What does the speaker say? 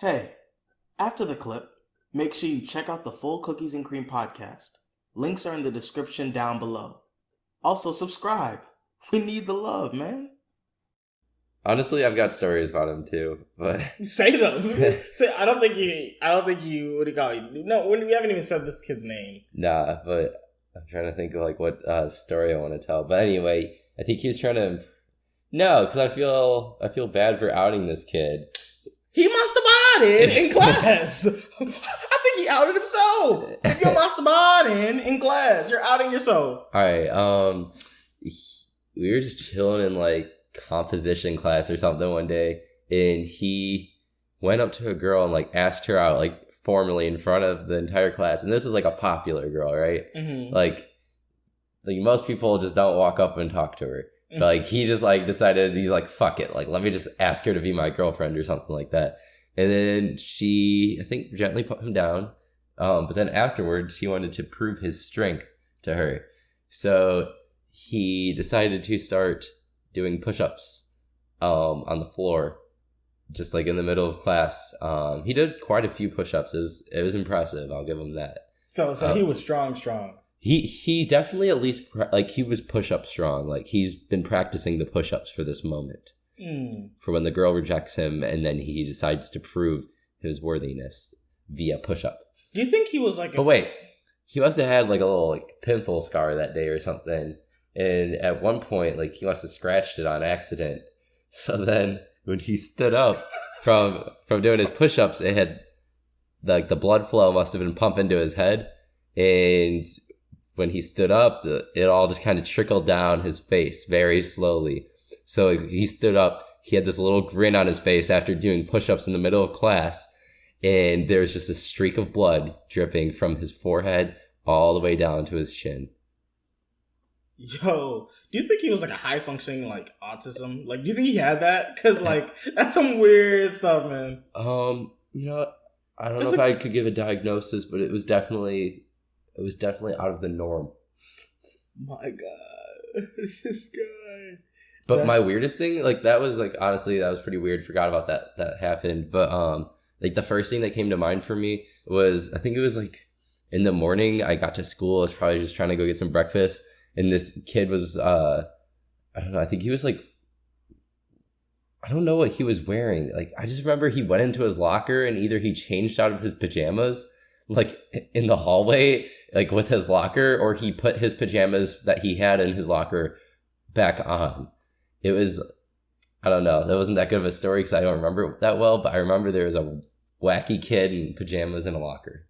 Hey, after the clip, make sure you check out the full Cookies and Cream Podcast. Links are in the description down below. Also, subscribe. We need the love, man. Honestly, I've got stories about him too, but say them. I don't think you. What do you call it? No, we haven't even said this kid's name. nah. But I'm trying to think of like what story I want to tell. But anyway, I think he was trying to. No, because I feel bad for outing this kid. He masturbated in class. I think he outed himself. If you're masturbating in class, you're outing yourself. All right. We were just chilling in like composition class or something one day, and he went up to a girl and like asked her out like formally in front of the entire class. And this was like a popular girl, right? Mm-hmm. Like most people just don't walk up and talk to her. But like he just like decided, he's like, fuck it, like let me just ask her to be my girlfriend or something like that. And then she, I think, gently put him down. But then afterwards, he wanted to prove his strength to her. So he decided to start doing push-ups on the floor, just like in the middle of class. He did quite a few push-ups. It was impressive. I'll give him that. So he was strong. He definitely at least he was push-up strong. Like he's been practicing the push-ups for this moment, for when the girl rejects him, and then he decides to prove his worthiness via push-up. Do you think he was like? But wait, he must have had like a little like pimple scar that day or something, and at one point like he must have scratched it on accident. So then when he stood up from doing his push-ups, it had like the blood flow must have been pumping into his head, and when he stood up, it all just kind of trickled down his face very slowly. So he stood up. He had this little grin on his face after doing push-ups in the middle of class. And there was just a streak of blood dripping from his forehead all the way down to his chin. Yo, do you think he was like a high-functioning like autism? Like, do you think he had that? Because like, that's some weird stuff, man. You know, I don't know if I could give a diagnosis, but it was definitely out of the norm. My God, this guy. But my weirdest thing, like that was like, honestly, that was pretty weird. Forgot about that happened. But like the first thing that came to mind for me was, I think it was like in the morning I got to school. I was probably just trying to go get some breakfast. And this kid was, I don't know, I think he was like, I don't know what he was wearing. Like, I just remember he went into his locker and either he changed out of his pajamas, like in the hallway, like with his locker, or he put his pajamas that he had in his locker back on. It was, I don't know, that wasn't that good of a story because I don't remember it that well, but I remember there was a wacky kid in pajamas in a locker.